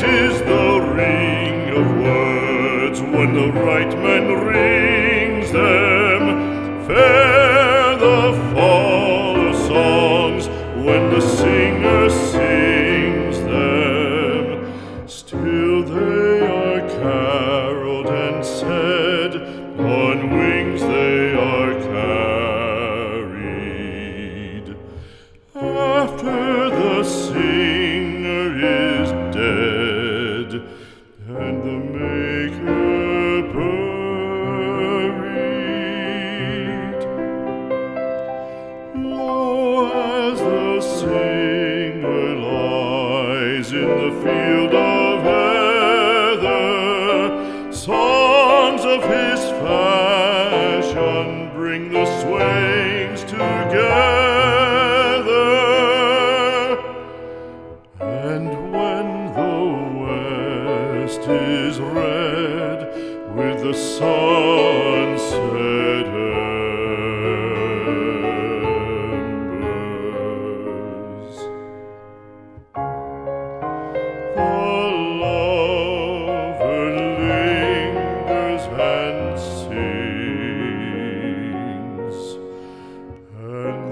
is the ring of words when the right man rings them. Fair the fall of songs when the singer sings them. Still they are caroled and said, on wings they are carried. After the singer is dead and the maker buried, lo, as the singer lies in the field of heather, songs of his fashion bring the swains together. And when the west is red with the sun setting,